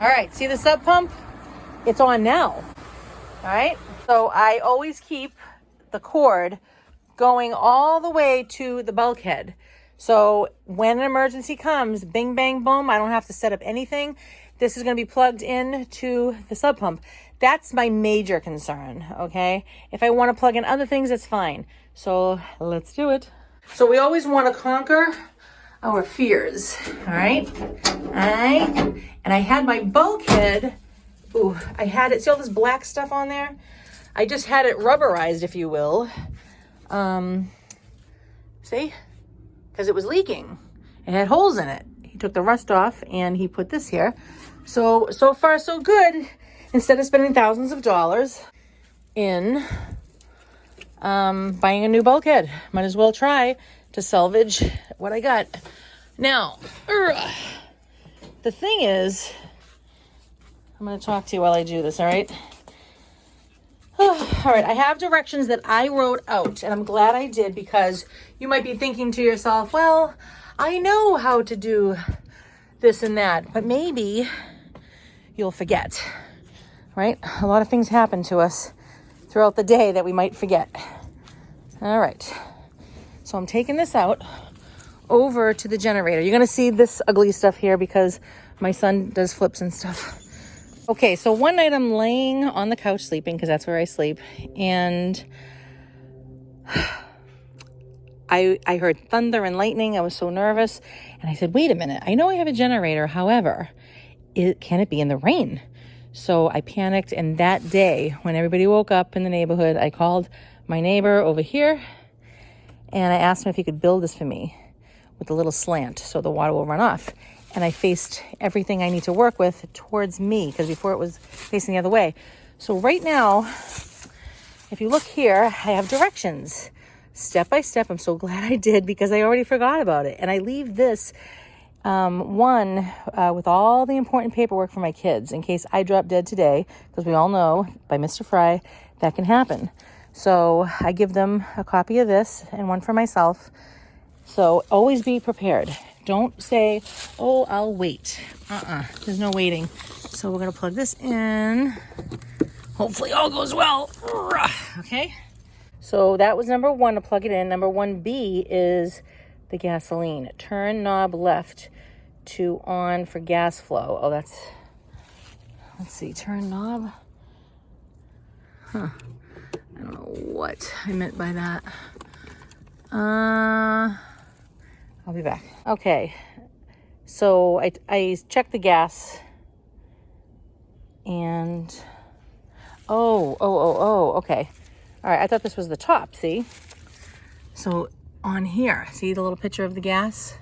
All right, see the sub pump? It's on now. All right, so I always keep the cord going all the way to the bulkhead. So when an emergency comes, bing, bang, boom, I don't have to set up anything. This is going to be plugged in to the sub pump. That's my major concern, okay? If I want to plug in other things, it's fine. So let's do it. So we always want to conquer our fears, all right? And I had my bulkhead, I had it, see all this black stuff on there? I just had it rubberized, if you will. See? Because it was leaking. It had holes in it. He took the rust off and he put this here. So far so good. Instead of spending thousands of dollars in buying a new bulkhead, might as well try to salvage what I got. Now, the thing is, I'm going to talk to you while I do this, all right? All right, I have directions that I wrote out, and I'm glad I did, because you might be thinking to yourself, well, I know how to do this and that, but maybe you'll forget, right? A lot of things happen to us throughout the day that we might forget. All right, so I'm taking this out over to the generator. You're going to see this ugly stuff here because my son does flips and stuff. Okay, so one night I'm laying on the couch sleeping, because that's where I sleep, and I heard thunder and lightning. I was so nervous, and I said, wait a minute, I know I have a generator, however, can it be in the rain? So I panicked, and that day, when everybody woke up in the neighborhood, I called my neighbor over here, and I asked him if he could build this for me with a little slant so the water will run off. And I faced everything I need to work with towards me, because before it was facing the other way. So right now, if you look here, I have directions step by step. I'm so glad I did, because I already forgot about it. And I leave this with all the important paperwork for my kids in case I drop dead today, because we all know by Mr. Fry that can happen. So I give them a copy of this and one for myself. So always be prepared. Don't say, oh, I'll wait. There's no waiting. So we're going to plug this in. Hopefully all goes well. Okay. So that was number one, to plug it in. Number 1B is the gasoline. Turn knob left to on for gas flow. Oh, let's see, turn knob. I don't know what I meant by that. I'll be back. Okay, so I checked the gas, and okay. All right, I thought this was the top, see? So on here, see the little picture of the gas?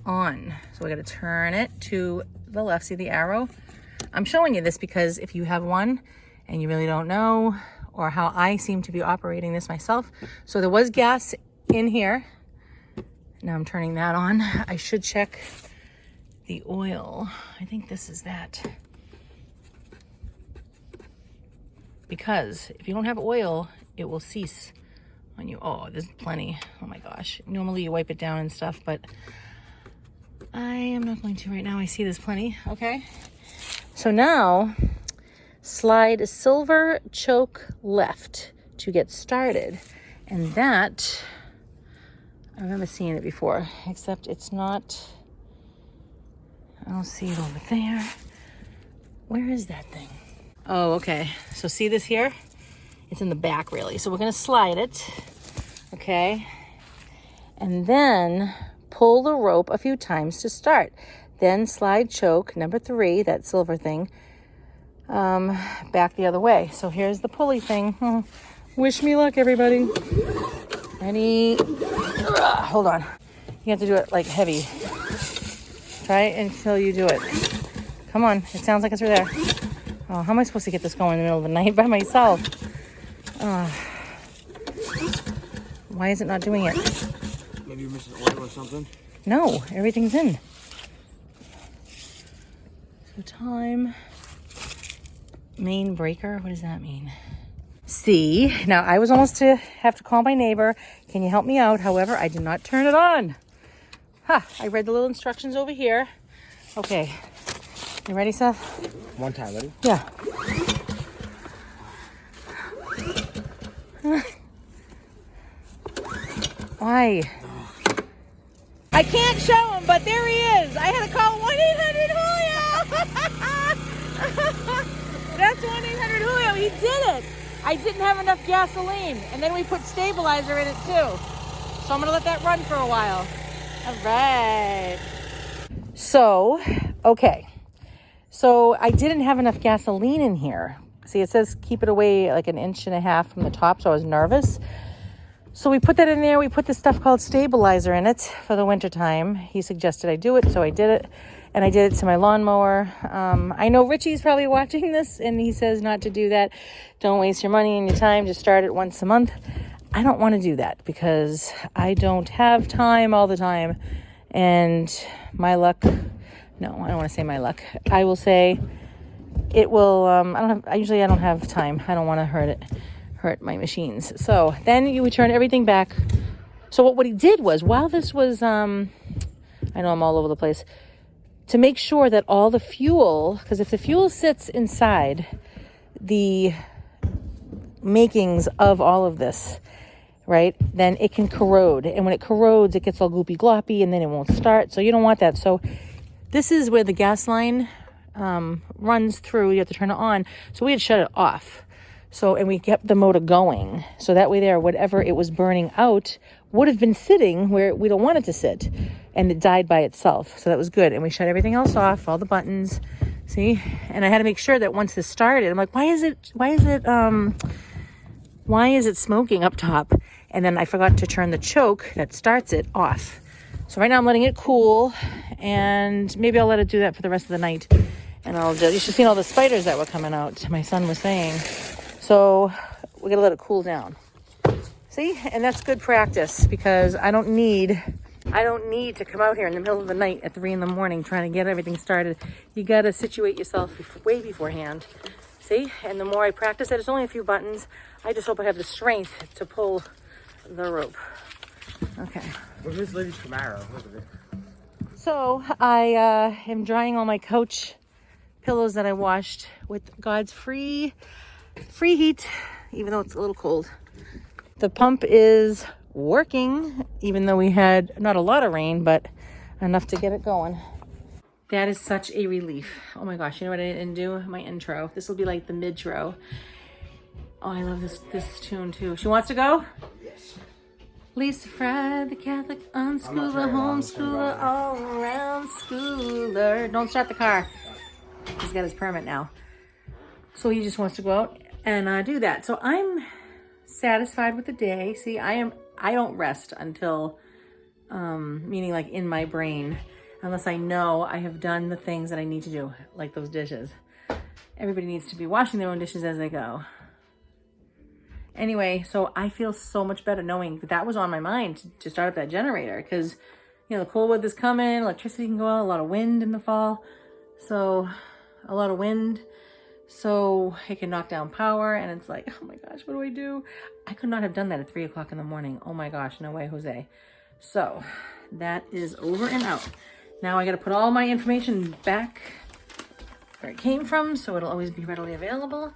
On. So we got to turn it to the left, see the arrow? I'm showing you this because if you have one and you really don't know, or how I seem to be operating this myself. So there was gas in here. Now I'm turning that on. I should check the oil. I think this is that. Because if you don't have oil, it will cease on you. Oh, there's plenty. Oh my gosh. Normally you wipe it down and stuff, but I am not going to right now. I see there's plenty. Okay. So now slide silver choke left to get started. And that, I remember seeing it before, except it's not, I don't see it over there. Where is that thing? Oh, okay. So see this here? It's in the back, really. So we're going to slide it, okay? And then pull the rope a few times to start. Then slide choke, number 3, that silver thing, back the other way. So here's the pulley thing. Wish me luck, everybody. Ready? Hold on. You have to do it like heavy. Try it until you do it. Come on. It sounds like it's right there. Oh, how am I supposed to get this going in the middle of the night by myself? Why is it not doing it? Maybe you're missing oil or something? No, everything's in. So time. Main breaker. What does that mean? See, now I was almost to have to call my neighbor. Can you help me out? However, I did not turn it on. I read the little instructions over here. Okay, You ready, Seth? One time, ready? Yeah. Why? I can't show him, but there he is. I had to call 1-800-Julio. That's 1-800-Julio. He did it. I didn't have enough gasoline, and then we put stabilizer in it too. So I'm gonna let that run for a while. All right. So, okay. So I didn't have enough gasoline in here. See, it says keep it away like 1.5 inches from the top, so I was nervous. So we put that in there. We put this stuff called stabilizer in it for the winter time. He suggested I do it, so I did it. And I did it to my lawnmower. I know Richie's probably watching this, and he says not to do that. Don't waste your money and your time. Just start it once a month. I don't want to do that because I don't have time all the time. And my luck, no, I don't want to say my luck. I will say it will, I usually don't have time. I don't want to hurt my machines. So then you would turn everything back. So what he did was, while this was, I know I'm all over the place, to make sure that all the fuel, because if the fuel sits inside the makings of all of this, right, then it can corrode. And when it corrodes, it gets all goopy gloppy and then it won't start. So you don't want that. So this is where the gas line runs through. You have to turn it on. So we had shut it off. So, and we kept the motor going. So that way there, whatever it was burning out would have been sitting where we don't want it to sit. And it died by itself. So that was good. And we shut everything else off, all the buttons. See? And I had to make sure that once this started, I'm like, why is it smoking up top? And then I forgot to turn the choke that starts it off. So right now I'm letting it cool. And maybe I'll let it do that for the rest of the night. And you should have seen all the spiders that were coming out, my son was saying. So we're going to let it cool down. See? And that's good practice because I don't need to come out here in the middle of the night at 3 a.m. trying to get everything started. You got to situate yourself way beforehand. See? And the more I practice it, it's only a few buttons. I just hope I have the strength to pull the rope. Okay. Where's this lady's Camaro? Look at it. So I am drying all my couch pillows that I washed with God's free heat, even though it's a little cold. The pump is working, even though we had not a lot of rain, but enough to get it going. That is such a relief. Oh my gosh, you know what I didn't do? My intro. This will be like the mid-tro. Oh, I love this tune too. She wants to go? Yes. Lisa Fry, the Catholic unschooler, homeschooler, all-around schooler. Don't start the car. He's got his permit now. So he just wants to go out and do that. So I'm satisfied with the day. See, I don't rest until, meaning like in my brain, unless I know I have done the things that I need to do, like those dishes. Everybody needs to be washing their own dishes as they go. Anyway, so I feel so much better knowing that was on my mind to start up that generator because, you know, the cold weather's coming, electricity can go out, a lot of wind in the fall. So a lot of wind. So it can knock down power and it's like, oh my gosh, what do I do? I could not have done that at 3 o'clock in the morning. Oh my gosh, no way, Jose. So that is over and out. Now I got to put all my information back where it came from so it'll always be readily available.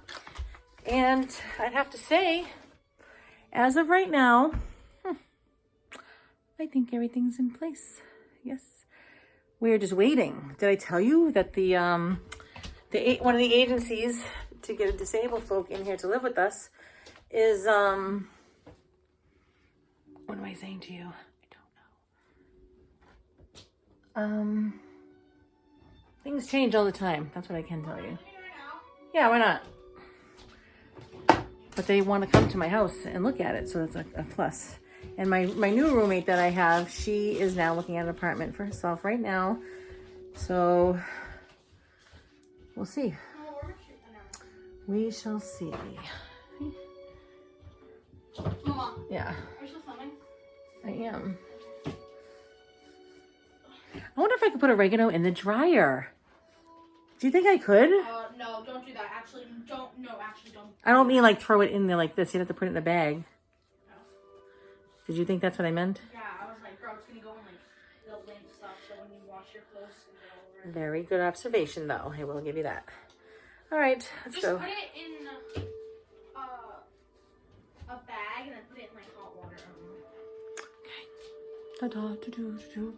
And I'd have to say, as of right now, I think everything's in place. Yes. We're just waiting. Did I tell you that one of the agencies to get a disabled folk in here to live with us is, what am I saying to you? I don't know. Things change all the time. That's what I can tell you. Yeah, why not? But they want to come to my house and look at it, so that's a plus. And my new roommate that I have, she is now looking at an apartment for herself right now. So we'll see. We shall see. Mama. Yeah. Are you still filming? I am. I wonder if I could put oregano in the dryer. Do you think I could? No, don't do that. Actually, don't. I don't mean like throw it in there like this. You'd have to put it in the bag. No. Did you think that's what I meant? Yeah, I was like, bro, it's gonna go in like the lint stuff, so when you wash your clothes, it'll go Very good observation, though. I will give you that. All right, let's Just go. put it in a bag and then put it in like hot water. Ta-da, do-do-do-do.